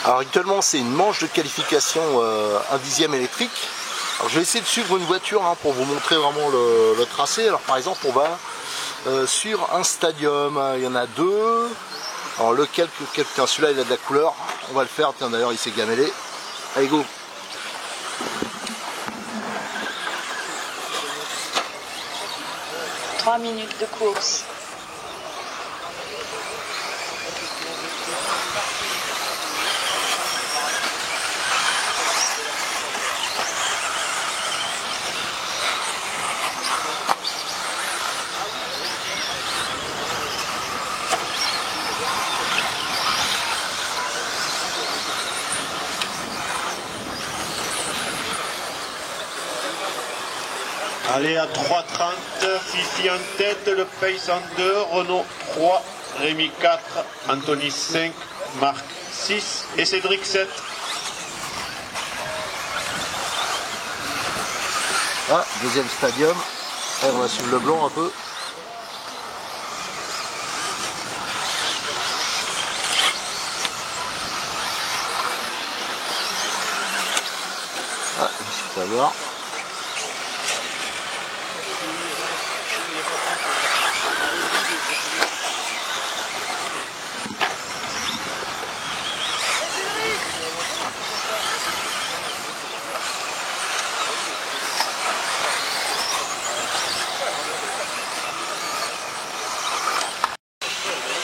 Alors actuellement c'est une manche de qualification un dixième électrique. Alors je vais essayer de suivre une voiture hein, pour vous montrer vraiment le tracé. Alors par exemple on va sur un stadium, il y en a deux. Alors lequel, tiens, celui-là il a de la couleur, on va le faire, tiens d'ailleurs il s'est gamellé. Allez go. Trois minutes de course. Allez à 3,30, Fifi en tête, le Pace en 2, Renault 3, Rémi 4, Anthony 5, Marc 6 et Cédric 7. Ah, deuxième stadium. Allez, on va suivre le blanc un peu. Ah, ici, ça va voir.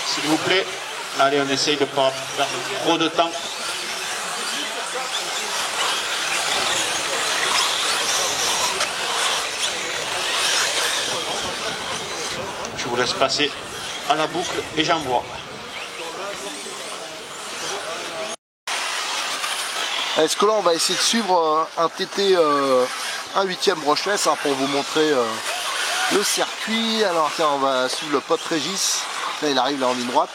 S'il vous plaît, allez, on essaye de ne pas perdre trop de temps. Je vous laisse passer à la boucle et j'envoie. Est-ce que là on va essayer de suivre un TT, un 8e brushless hein, pour vous montrer le circuit. Alors tiens, on va suivre le pote Régis. Là il arrive là en ligne droite.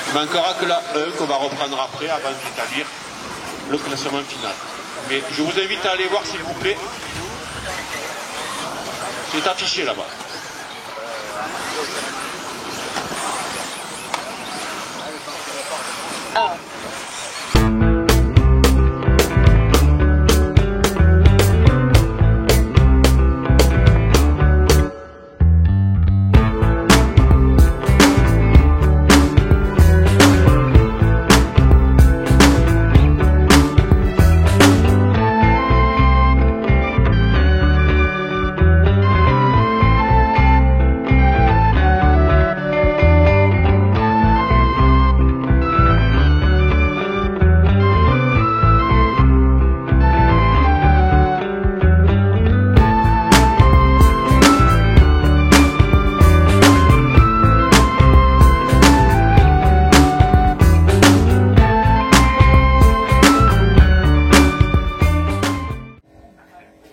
Il manquera que la 1 qu'on va reprendre après avant d'établir le classement final. Mais je vous invite à aller voir s'il vous plaît. C'est affiché là-bas. Ah.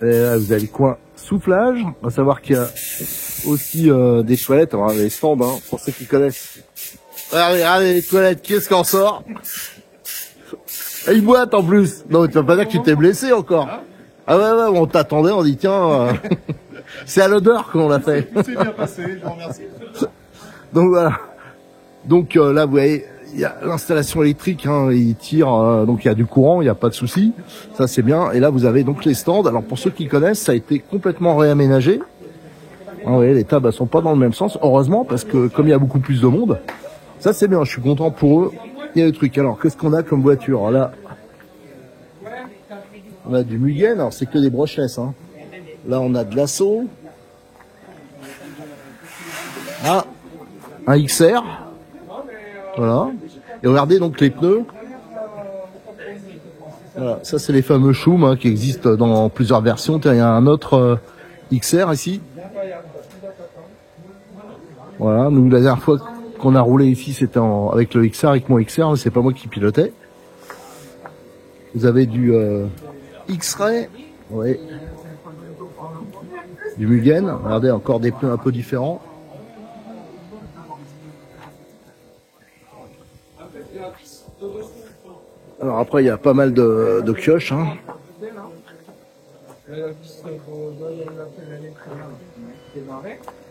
Et là, vous avez le coin soufflage, à savoir qu'il y a aussi des toilettes, alors les stands, hein, pour ceux qui connaissent. Regardez les toilettes, qu'est-ce qu'en sort? Et une boîte en plus. Non, tu vas pas dire que tu t'es blessé encore. Ah ouais, on t'attendait, on dit tiens, C'est à l'odeur qu'on l'a fait. C'est bien passé, je vous remercie. Donc voilà. Donc là, vous voyez, il y a l'installation électrique, hein, il tire, donc il y a du courant, il n'y a pas de souci. Ça, c'est bien. Et là, vous avez donc les stands. Alors, pour ceux qui connaissent, ça a été complètement réaménagé. Ah, vous voyez, les tables, elles sont pas dans le même sens. Heureusement, parce que comme il y a beaucoup plus de monde, ça, c'est bien. Je suis content pour eux. Il y a des trucs. Alors, qu'est-ce qu'on a comme voiture? Alors, là, on a du Mugen. Alors, c'est que des brochettes, hein. Là, on a de l'Assaut. Ah, un XR. Voilà. Et regardez donc les pneus. Voilà, ça c'est les fameux Schum, hein, qui existent dans plusieurs versions. Il y a un autre XR ici. Voilà, nous la dernière fois qu'on a roulé ici, c'était avec le XR, avec mon XR, c'est pas moi qui pilotais. Vous avez du X-Ray, ouais. Du Mugen, regardez encore des pneus un peu différents. Alors après il y a pas mal de pioches, hein.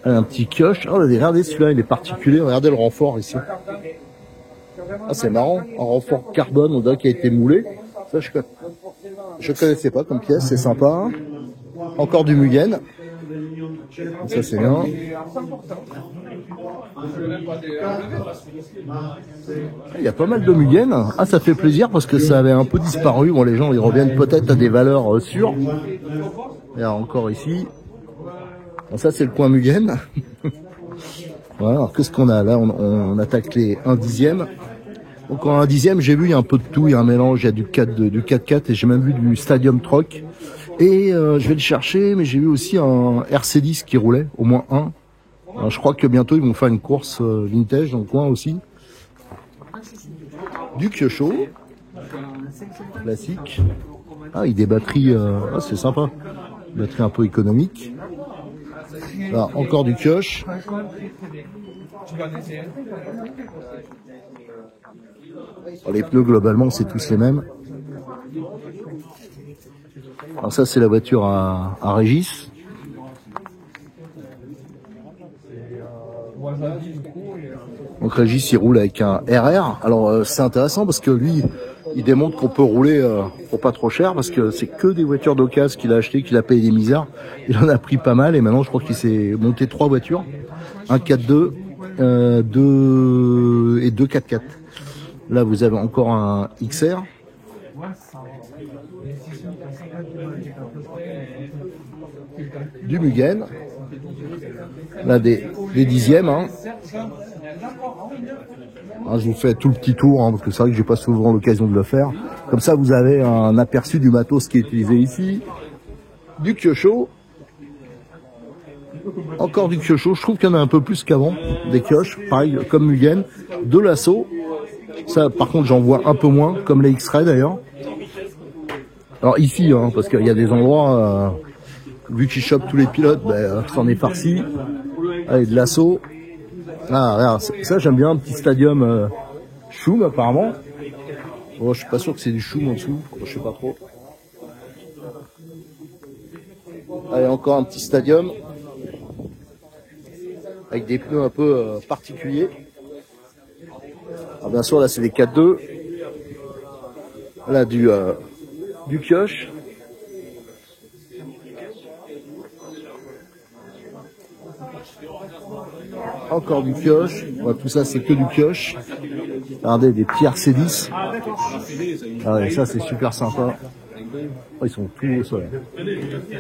Un petit pioche. Oh, regardez celui-là, il est particulier. Regardez le renfort ici. Ah, c'est marrant. Un renfort carbone, on dirait qu'il a été moulé. Ça, je connaissais pas comme pièce, c'est sympa. Encore du Mugen. Ça, c'est bien. Il y a pas mal de Mugen. Ah, ça fait plaisir parce que ça avait un peu disparu. Bon, les gens, ils reviennent peut-être à des valeurs sûres. Et encore ici. Bon, ça, c'est le point Mugen. Voilà. Alors, qu'est-ce qu'on a là? On attaque les 1/10. Donc, en 1/10, j'ai vu, il y a un peu de tout. Il y a un mélange, il y a du 4x4 et j'ai même vu du Stadium Truck. Et je vais le chercher, mais j'ai vu aussi un RC10 qui roulait, au moins un. Alors, je crois que bientôt, ils vont faire une course vintage dans le coin aussi. Du Kyosho. Classique. Ah, il y a des batteries, ah, c'est sympa. Batterie un peu économique. Là, encore du Kyosh. Les pneus, globalement, c'est tous les mêmes. Alors ça, c'est la voiture à Régis. Donc Régis, il roule avec un RR. Alors c'est intéressant parce que lui, il démontre qu'on peut rouler pour pas trop cher parce que c'est que des voitures d'occasion qu'il a acheté, qu'il a payé des misères. Il en a pris pas mal et maintenant je crois qu'il s'est monté 3 voitures. Un 4x2, 2 et 2 4x4. Là vous avez encore un XR. Du Mugen. Là des 10e. Hein. Alors, je vous fais tout le petit tour, hein, parce que c'est vrai que j'ai pas souvent l'occasion de le faire. Comme ça, vous avez un aperçu du matos qui est utilisé ici. Du Kyosho. Encore du Kyosho. Je trouve qu'il y en a un peu plus qu'avant. Des Kyosh, pareil, comme Mugen. De l'Assaut. Ça, par contre, j'en vois un peu moins, comme les X-Ray d'ailleurs. Alors ici, hein, parce qu'il y a des endroits, vu qu'ils chopent tous les pilotes, ben, c'en est farci. Allez, de l'Assaut. Ah, regarde, ça j'aime bien, un petit stadium Schum apparemment. Bon, je suis pas sûr que c'est du Schum en dessous, je sais pas trop. Allez, encore un petit stadium. Avec des pneus un peu particuliers. Alors, bien sûr, là c'est des 4x2. Là, du Kyosh. Encore du Kyosh. Ouais, tout ça c'est que du Kyosh. Regardez, des petits RC10. Ah ouais, ça c'est super sympa. Oh, ils sont tous au sol.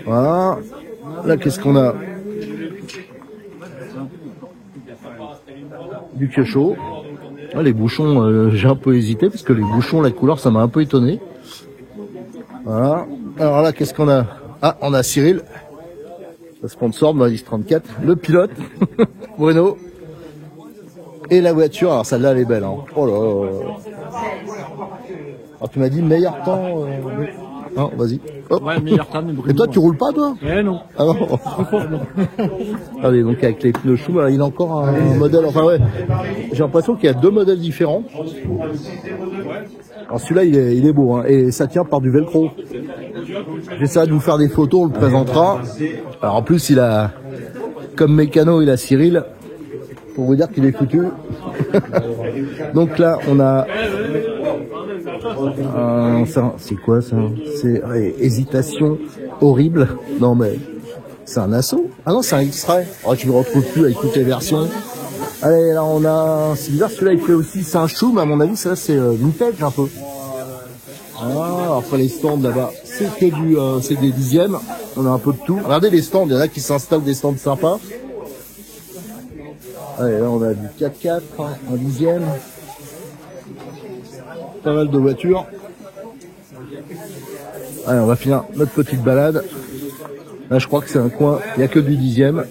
Voilà. Là, qu'est-ce qu'on a? Du Kyosho. Ah, les bouchons, j'ai un peu hésité parce que les bouchons, la couleur, ça m'a un peu étonné. Voilà. Alors là, qu'est-ce qu'on a? Ah, on a Cyril, le sponsor de Malise 34, le pilote, Bruno, et la voiture. Alors celle-là, elle est belle. Hein. Oh là là. Alors tu m'as dit meilleur temps. Non, vas-y. Ouais, meilleur temps. Et toi, tu roules pas, toi? Non. Ah non. Allez, donc avec les pneus Schum, il a encore un modèle. Enfin ouais, j'ai l'impression qu'il y a 2 modèles différents. Alors celui-là, il est beau, hein, et ça tient par du velcro. J'essaierai de vous faire des photos, on le présentera. Alors en plus, il a, comme mécano, il a Cyril, pour vous dire qu'il est foutu. Donc là, on a... c'est quoi ça? C'est hésitation horrible. Non mais... C'est un assaut? Ah non, c'est un X-Ray. Oh, tu ne le retrouves plus avec toutes les versions. Allez, là on a... C'est bizarre, celui-là il fait aussi... C'est un Choum, à mon avis, ça c'est vintage un peu. Ah, après les stands là-bas, c'est des dixièmes. On a un peu de tout. Regardez les stands, il y en a qui s'installent des stands sympas. Allez, là on a du 4x4, un dixième. Pas mal de voitures. Allez, on va finir notre petite balade. Là, je crois que c'est un coin, il n'y a que du dixième.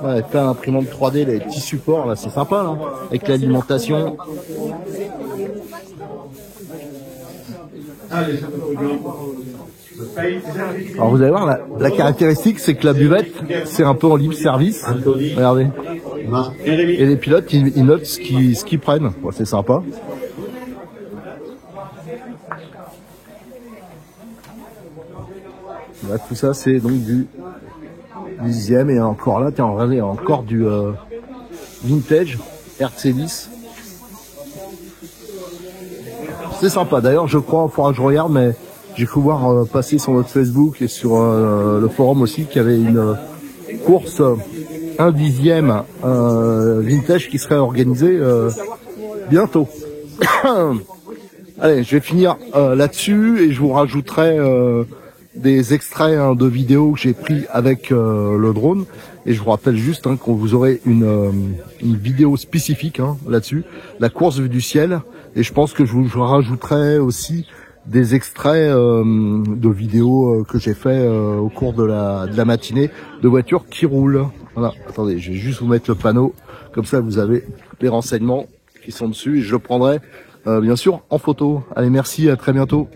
Ouais, plein d'imprimante 3D, les petits supports, là, c'est sympa, là, avec l'alimentation. Alors, vous allez voir, la caractéristique, c'est que la buvette, c'est un peu en libre service. Regardez. Et les pilotes, ils notent ce qu'ils prennent. Ouais, c'est sympa. Là, tout ça, c'est donc du dixième. Et encore là, tiens, regardez, encore du vintage RC10. C'est sympa. D'ailleurs, je crois, il faudra que je regarde, mais j'ai cru voir passer sur notre Facebook et sur le forum aussi qu'il y avait une course 1 dixième vintage qui serait organisée bientôt. Allez, je vais finir là-dessus et je vous rajouterai des extraits de vidéos que j'ai pris avec le drone. Et je vous rappelle juste que vous aurez une vidéo spécifique là-dessus, la course vue du ciel. Et je pense que je vous rajouterai aussi des extraits de vidéos que j'ai fait au cours de la matinée de voitures qui roulent. Voilà, attendez, je vais juste vous mettre le panneau, comme ça vous avez les renseignements qui sont dessus et je le prendrai bien sûr en photo. Allez, merci, à très bientôt.